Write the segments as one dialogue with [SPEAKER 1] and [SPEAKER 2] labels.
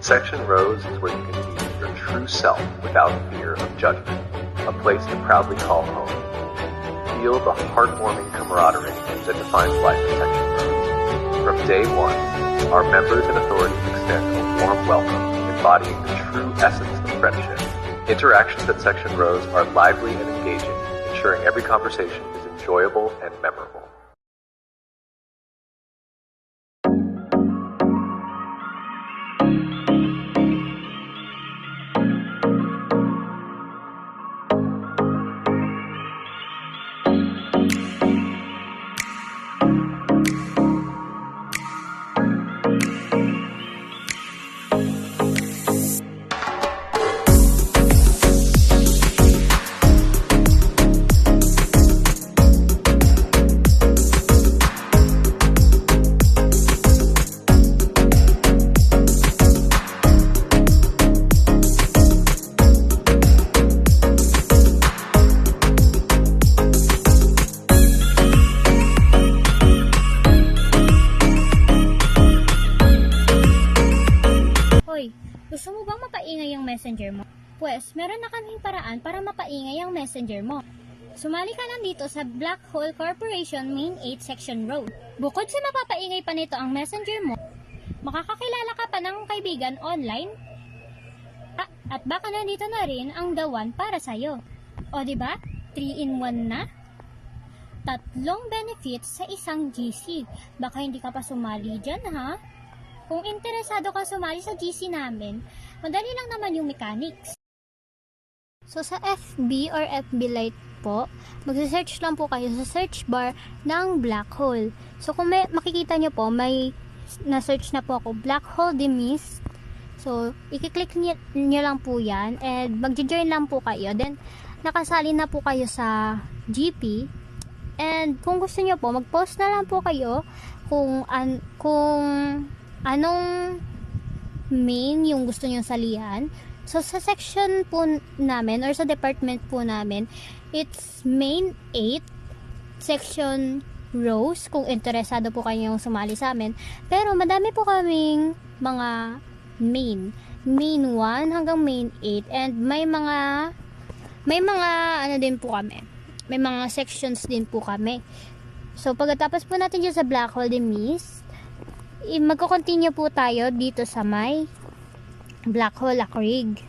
[SPEAKER 1] Section Rose is where you can be your true self without fear of judgment, a place to proudly call home. Feel the heartwarming camaraderie that defines life at Section Rose. From day one, our members and authorities extend a warm welcome, embodying the true essence of friendship. Interactions at Section Rose are lively and engaging, ensuring every conversation is enjoyable and memorable.
[SPEAKER 2] Gusto mo bang mapaingay ang messenger mo? Pues, meron na kaming paraan para mapaingay ang messenger mo. Sumali ka lang dito sa Black Hole Corporation Main 8 Section Road. Bukod sa mapapaingay pa nito ang messenger mo, makakakilala ka pa ng kaibigan online. At baka nandito na rin ang the one para sa'yo. O diba? 3-in-1 na? 3 benefits sa isang GC. Baka hindi ka pa sumali dyan, ha? Kung interesado ka sumali sa GC namin, madali lang naman yung mechanics. So sa FB or FB Lite po, mag-search lang po kayo sa search bar ng Black Hole. So kung makikita nyo po, may na-search na po ako, Black Hole The Mist. So i-click nyo lang po yan and mag-join lang po kayo. Then nakasali na po kayo sa GP. And kung gusto nyo po, mag-post na lang po kayo kung anong main yung gusto nyong salihan. So sa section po namin or sa department po namin, it's main 8 section Rose kung interesado po kayong sumali sa amin. Pero madami po kaming mga main 1 hanggang main 8 and may mga ano din po kami. May mga sections din po kami. So pagkatapos po natin dyan sa Black Hole The Mist, magko-continue po tayo dito sa may Black Hole Acrig.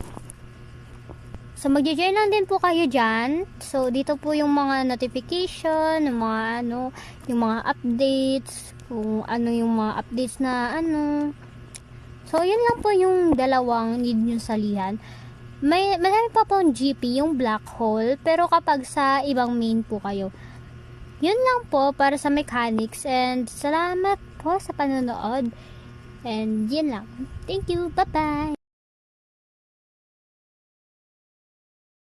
[SPEAKER 2] So magjo-join lang din po kayo dyan. So dito po yung mga notification, yung mga updates, kung ano yung mga updates na So yun lang po yung dalawang need nyo salihan. Marami pa pong GP yung Black Hole, pero kapag sa ibang main po kayo. Yun lang po para sa mechanics and salamat po sa panonood. And yun lang. Thank you. Bye-bye.